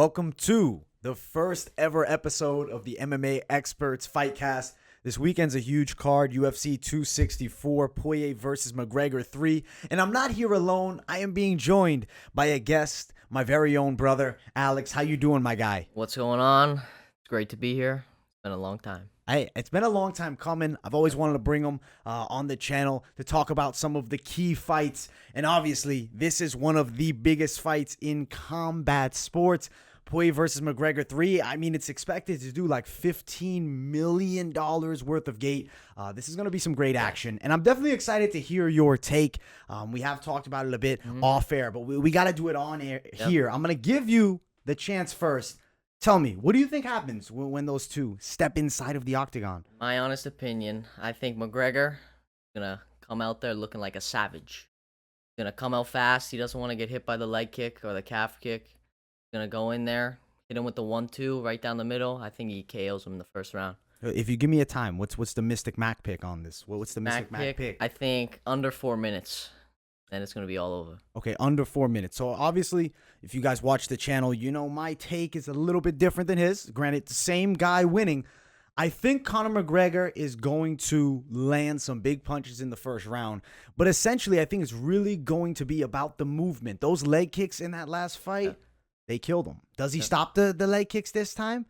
Welcome to the first ever episode of the MMA Experts Fightcast. This weekend's a huge card, UFC 264, Poirier versus McGregor 3. And I'm not here alone. I am being joined by a guest, my very own brother, Alex. How you doing, my guy? What's going on? It's great to be here. It's been a long time. Hey, it's been a long time coming. I've always wanted to bring him on the channel to talk about some of the key fights. And obviously, this is one of the biggest fights in combat sports. Poirier versus McGregor 3. I mean, it's expected to do like $15 million worth of gate. This is going to be some great action. And I'm definitely excited to hear your take. We have talked about it a bit off air, but we got to do it on air here. I'm going to give you the chance first. Tell me, what do you think happens when those two step inside of the octagon? My honest opinion, I think McGregor is going to come out there looking like a savage. He's going to come out fast. He doesn't want to get hit by the leg kick or the calf kick. He's going to go in there, hit him with the 1-2 right down the middle. I think he KOs him in the first round. If you give me a time, what's the Mystic Mac pick on this? What's the Mystic Mac pick? I think under 4 minutes. Then it's going to be all over. Okay, under 4 minutes. So obviously, if you guys watch the channel, you know my take is a little bit different than his. Granted, the same guy winning. I think Conor McGregor is going to land some big punches in the first round. But essentially, I think it's really going to be about the movement. Those leg kicks in that last fight, they killed him. Does he stop the leg kicks this time?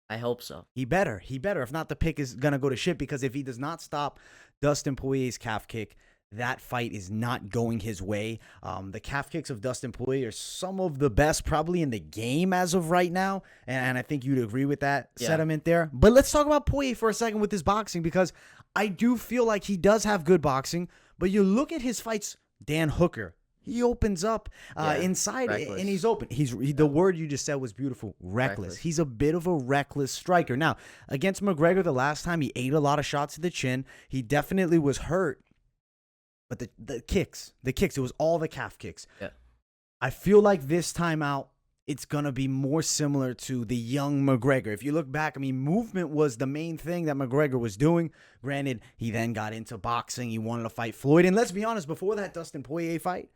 I hope so. He better. If not, the pick is going to go to shit, because if he does not stop Dustin Poirier's calf kick, that fight is not going his way. The calf kicks of Dustin Poirier are some of the best probably in the game as of right now. And I think you'd agree with that sentiment there. But let's talk about Poirier for a second with his boxing, because I do feel like he does have good boxing. But you look at his fights, Dan Hooker, he opens up inside and he's open. The word you just said was beautiful, reckless. He's a bit of a reckless striker. Now, against McGregor the last time, he ate a lot of shots to the chin. He definitely was hurt. But the kicks, it was all the calf kicks. Yeah. I feel like this time out, it's going to be more similar to the young McGregor. If you look back, I mean, movement was the main thing that McGregor was doing. Granted, he then got into boxing. He wanted to fight Floyd. And let's be honest, before that Dustin Poirier fight,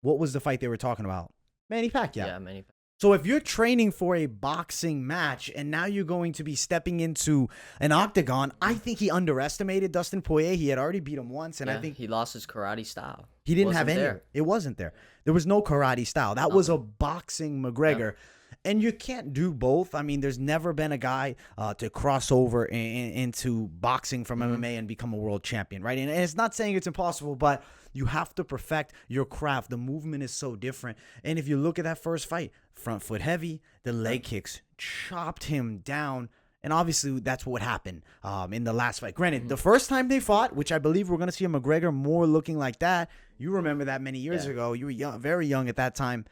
what was the fight they were talking about? Manny Pacquiao. Yeah, Manny Pacquiao. So if you're training for a boxing match and now you're going to be stepping into an octagon, I think he underestimated Dustin Poirier. He had already beat him once, and I think he lost his karate style. He didn't have any. It wasn't there. There was no karate style. That was a boxing McGregor. Yeah. And you can't do both. I mean, there's never been a guy to cross over into boxing from MMA and become a world champion, right? And it's not saying it's impossible, but you have to perfect your craft. The movement is so different. And if you look at that first fight, front foot heavy, the leg kicks chopped him down. And obviously, that's what happened in the last fight. Granted, the first time they fought, which I believe we're going to see a McGregor more looking like that. You remember that many years ago. You were young, very young at that time.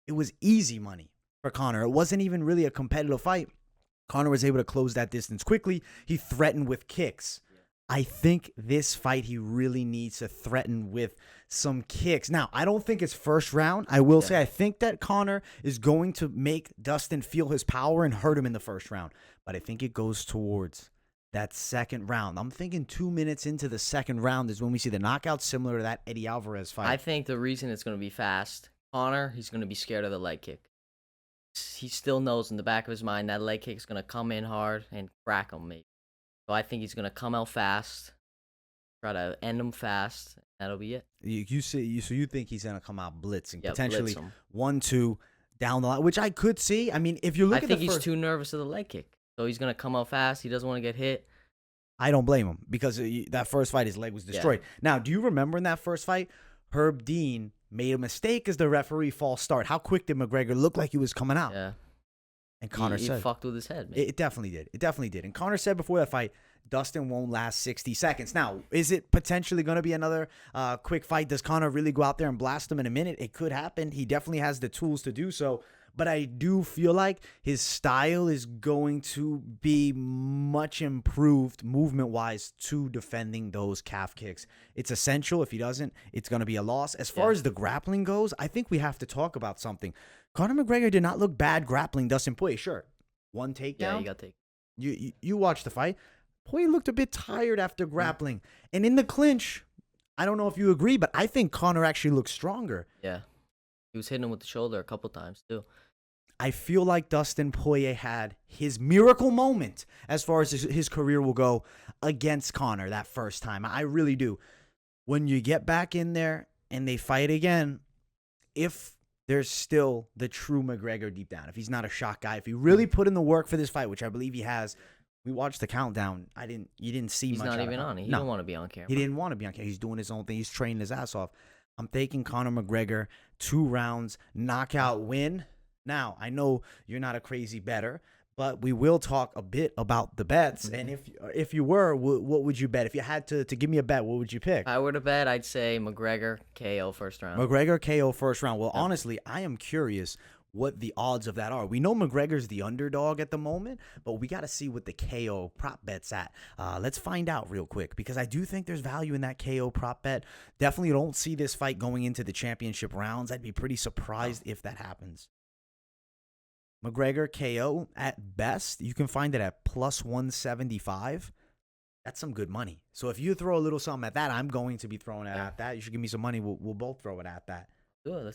It was easy money for Conor. It wasn't even really a competitive fight. Conor was able to close that distance quickly. He threatened with kicks. I think this fight he really needs to threaten with some kicks. Now, I don't think it's first round. I will say I think that Conor is going to make Dustin feel his power and hurt him in the first round. But I think it goes towards that second round. I'm thinking 2 minutes into the second round is when we see the knockout similar to that Eddie Alvarez fight. I think the reason it's going to be fast, Conor, he's going to be scared of the leg kick. He still knows in the back of his mind that leg kick is going to come in hard and crack him, maybe. So I think he's going to come out fast, try to end him fast. That'll be it. So you think he's going to come out blitzing, potentially 1-2 down the line, which I could see. I mean, if you look at the first... I think he's too nervous of the leg kick. So he's going to come out fast. He doesn't want to get hit. I don't blame him, because that first fight, his leg was destroyed. Yeah. Now, do you remember in that first fight, Herb Dean made a mistake as the referee false start? How quick did McGregor look like he was coming out? Yeah. And Conor said... He fucked with his head, man. It definitely did. It definitely did. And Conor said before that fight, Dustin won't last 60 seconds. Now, is it potentially going to be another quick fight? Does Conor really go out there and blast him in a minute? It could happen. He definitely has the tools to do so. But I do feel like his style is going to be much improved movement-wise to defending those calf kicks. It's essential. If he doesn't, it's going to be a loss. As far as the grappling goes, I think we have to talk about something. Conor McGregor did not look bad grappling Dustin Poirier. Sure, one takedown. Yeah, you got taken. You watched the fight. Poirier looked a bit tired after grappling. And in the clinch, I don't know if you agree, but I think Conor actually looked stronger. Yeah. He was hitting him with the shoulder a couple times, too. I feel like Dustin Poirier had his miracle moment as far as his career will go against Conor that first time. I really do. When you get back in there and they fight again, if there's still the true McGregor deep down, if he's not a shot guy, if he really put in the work for this fight, which I believe he has. We watched the countdown. You didn't see He's much. not out of even Conor. on it. He No, don't want to be on camera. he didn't want to be on camera. He's doing his own thing. He's training his ass off. I'm taking Conor McGregor 2 rounds, knockout win. Now, I know you're not a crazy bettor, but we will talk a bit about the bets. And if you were, what would you bet? If you had to give me a bet, what would you pick? If I were to bet, I'd say McGregor KO first round. McGregor KO first round. Well, honestly, I am curious what the odds of that are. We know McGregor's the underdog at the moment, but we got to see what the KO prop bet's at. Let's find out real quick, because I do think there's value in that KO prop bet. Definitely don't see this fight going into the championship rounds. I'd be pretty surprised if that happens. McGregor KO at best, you can find it at plus 175. That's some good money. So if you throw a little something at that, I'm going to be throwing it at that. You should give me some money. We'll both throw it at that. Good.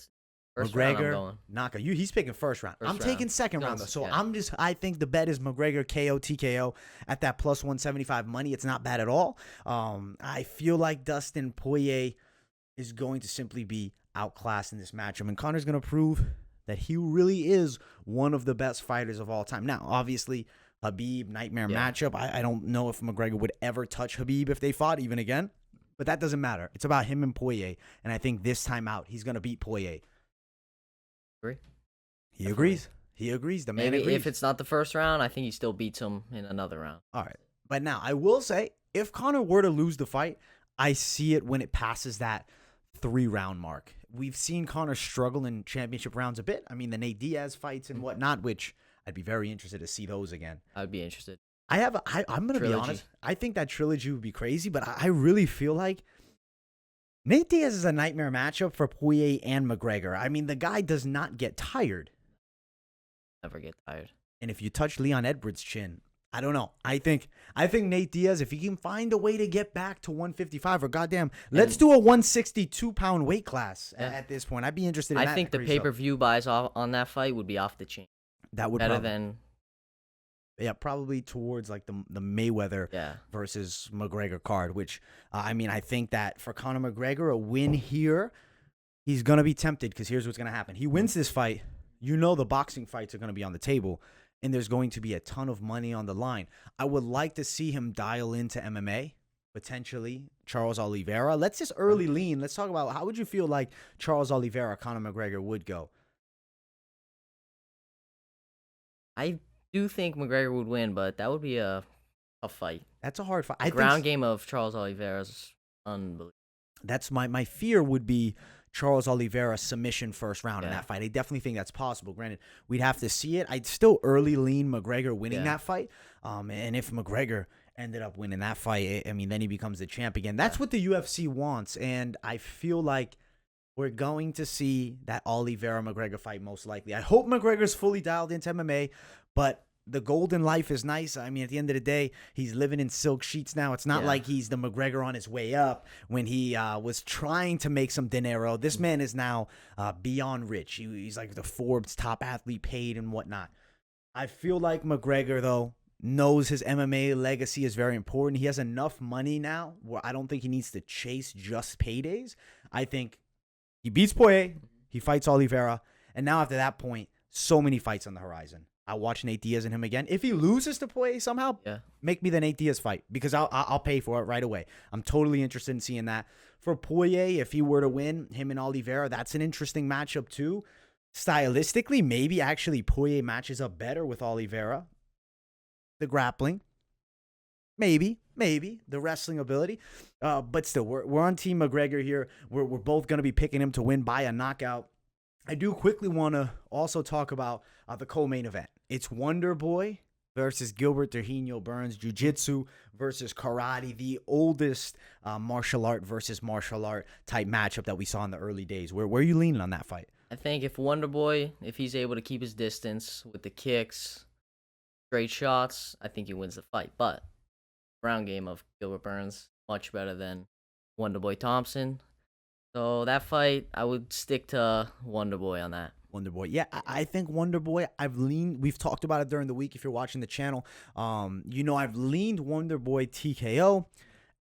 First round, I'm McGregor, going. knockout. He's picking first round. I'm taking second round though. So I think the bet is McGregor KO TKO at that plus 175 money. It's not bad at all. I feel like Dustin Poirier is going to simply be outclassed in this matchup, and Conor's going to prove that he really is one of the best fighters of all time. Now, obviously, Khabib, nightmare matchup. I don't know if McGregor would ever touch Khabib if they fought even again, but that doesn't matter. It's about him and Poirier, and I think this time out, he's going to beat Poirier. Agree. He agrees. He agrees. The man Maybe agrees. if it's not the first round, I think he still beats him in another round. All right. But now, I will say, if Conor were to lose the fight, I see it when it passes that 3-round mark. We've seen Conor struggle in championship rounds a bit. I mean, the Nate Diaz fights and whatnot, which I'd be very interested to see those again. I would be interested. I'm going to be honest. I think that trilogy would be crazy, but I really feel like Nate Diaz is a nightmare matchup for Poirier and McGregor. I mean, the guy does not get tired. Never get tired. And if you touch Leon Edwards' chin, I don't know. I think Nate Diaz, if he can find a way to get back to 155, or goddamn, let's do a 162-pound weight class at this point. I'd be interested in that. I think the pay-per-view buys on that fight would be off the chain. That would better than. Yeah, probably towards like the Mayweather versus McGregor card, which, I mean, I think that for Conor McGregor, a win here, he's going to be tempted, because here's what's going to happen. He wins this fight. You know the boxing fights are going to be on the table, and there's going to be a ton of money on the line. I would like to see him dial into MMA, potentially Charles Oliveira. Let's just early lean. Let's talk about how would you feel like Charles Oliveira, Conor McGregor would go? I do think McGregor would win, but that would be a tough fight. That's a hard fight. The ground game of Charles Oliveira is unbelievable. That's my fear would be Charles Oliveira submission first round in that fight. I definitely think that's possible. Granted, we'd have to see it. I'd still early lean McGregor winning that fight. And if McGregor ended up winning that fight, I mean, then he becomes the champ again. That's what the UFC wants, and I feel like we're going to see that Oliveira-McGregor fight most likely. I hope McGregor's fully dialed into MMA, but the golden life is nice. I mean, at the end of the day, he's living in silk sheets now. It's not like he's the McGregor on his way up when he was trying to make some dinero. This man is now beyond rich. He's like the Forbes top athlete paid and whatnot. I feel like McGregor, though, knows his MMA legacy is very important. He has enough money now where I don't think he needs to chase just paydays. I think he beats Poirier, he fights Oliveira, and now after that point, so many fights on the horizon. I'll watch Nate Diaz and him again. If he loses to Poirier somehow, make me the Nate Diaz fight, because I'll pay for it right away. I'm totally interested in seeing that. For Poirier, if he were to win, him and Oliveira, that's an interesting matchup too. Stylistically, maybe actually Poirier matches up better with Oliveira. The grappling, maybe the wrestling ability, but still, we're on Team McGregor here. We're both going to be picking him to win by a knockout. I do quickly want to also talk about the co-main event. It's Wonder Boy versus Gilbert Trujillo Burns, Jiu-Jitsu versus Karate, the oldest martial art versus martial art type matchup that we saw in the early days. Where are you leaning on that fight? I think if Wonder Boy, if he's able to keep his distance with the kicks, straight shots, I think he wins the fight. But ground game of Gilbert Burns, much better than Wonder Boy Thompson. So that fight, I would stick to Wonder Boy on that. Wonder Boy. Yeah, I think Wonder Boy, we've talked about it during the week if you're watching the channel. I've leaned Wonder Boy TKO.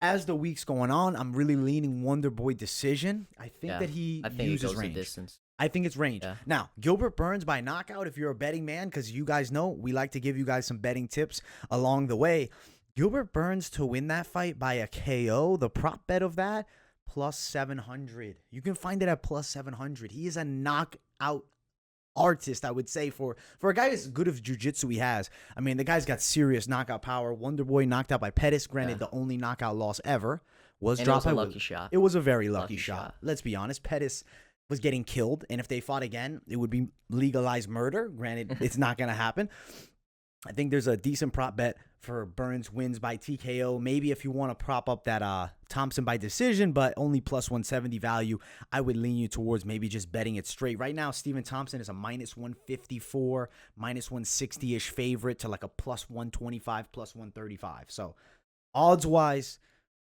As the week's going on, I'm really leaning Wonder Boy decision. I think that he uses range. Distance. I think it's range. Yeah. Now, Gilbert Burns by knockout, if you're a betting man, because you guys know we like to give you guys some betting tips along the way. Gilbert Burns to win that fight by a KO, the prop bet of that, plus 700. You can find it at plus 700. He is a knockout artist, I would say, for a guy as good of jiu-jitsu he has. I mean, the guy's got serious knockout power. Wonder Boy knocked out by Pettis. Granted, the only knockout loss ever was dropped by lucky shot. It was a very lucky shot. Let's be honest. Pettis was getting killed, and if they fought again, it would be legalized murder. Granted, it's not going to happen. I think there's a decent prop bet for Burns wins by TKO. Maybe if you want to prop up that Thompson by decision, but only plus 170 value, I would lean you towards maybe just betting it straight. Right now, Stephen Thompson is a minus 154, minus 160-ish favorite to like a plus 125, plus 135. So odds-wise,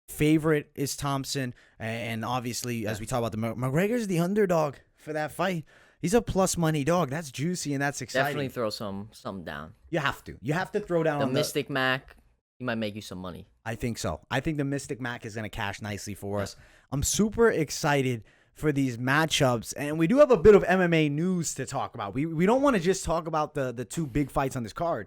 favorite is Thompson. And obviously, as we talk about, McGregor's the underdog for that fight. He's a plus money dog. That's juicy and that's exciting. Definitely throw some down. You have to. You have to throw down the Mystic Mac. He might make you some money. I think so. I think the Mystic Mac is going to cash nicely for us. I'm super excited for these matchups, and we do have a bit of MMA news to talk about. We don't want to just talk about the two big fights on this card.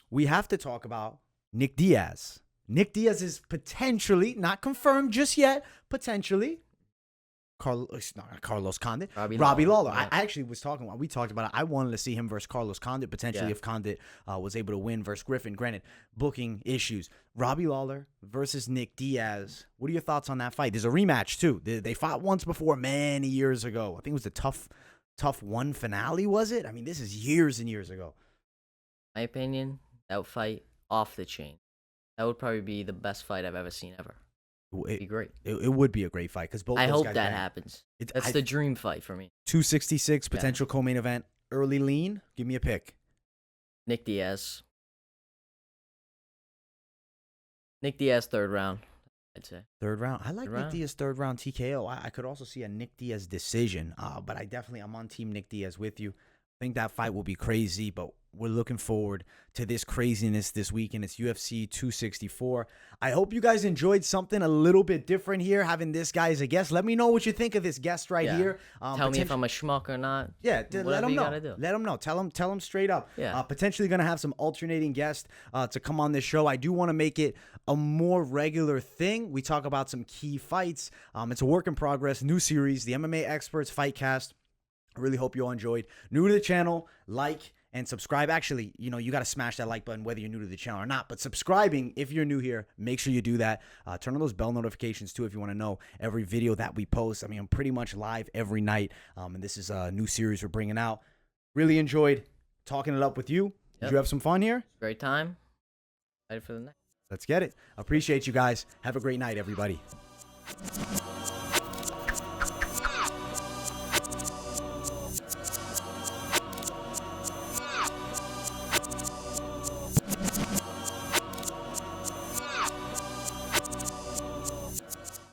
We have to talk about Nick Diaz. Nick Diaz is potentially, not confirmed just yet, potentially Carlos Condit. Robbie Lawler. Yeah. I actually was talking. We talked about it. I wanted to see him versus Carlos Condit potentially if Condit was able to win versus Griffin. Granted, booking issues. Robbie Lawler versus Nick Diaz. What are your thoughts on that fight? There's a rematch too. They fought once before many years ago. I think it was the Tough One finale. Was it? I mean, this is years and years ago. My opinion, that would fight off the chain. That would probably be the best fight I've ever seen ever. It'd be great. It would be a great fight because both. I those hope guys that happens. That's the dream fight for me. 266 potential co-main event. Early lean. Give me a pick. Nick Diaz. Nick Diaz third round. I'd say Third round. I like Nick Diaz third round TKO. I could also see a Nick Diaz decision. But I'm on team Nick Diaz with you. I think that fight will be crazy, but we're looking forward to this craziness this weekend. It's UFC 264. I hope you guys enjoyed something a little bit different here, having this guy as a guest. Let me know what you think of this guest here. Tell me if I'm a schmuck or not. Yeah, let him know. Let him know. Tell him straight up. Yeah. Potentially going to have some alternating guests to come on this show. I do want to make it a more regular thing. We talk about some key fights. It's a work in progress. New series, the MMA Experts Fightcast. I really hope you all enjoyed. New to the channel, like and subscribe. Actually, you got to smash that like button whether you're new to the channel or not. But subscribing, if you're new here, make sure you do that. Turn on those bell notifications too if you want to know every video that we post. I mean, I'm pretty much live every night. And this is a new series we're bringing out. Really enjoyed talking it up with you. Did you have some fun here? Great time. Ready for the next. Let's get it. Appreciate you guys. Have a great night, everybody.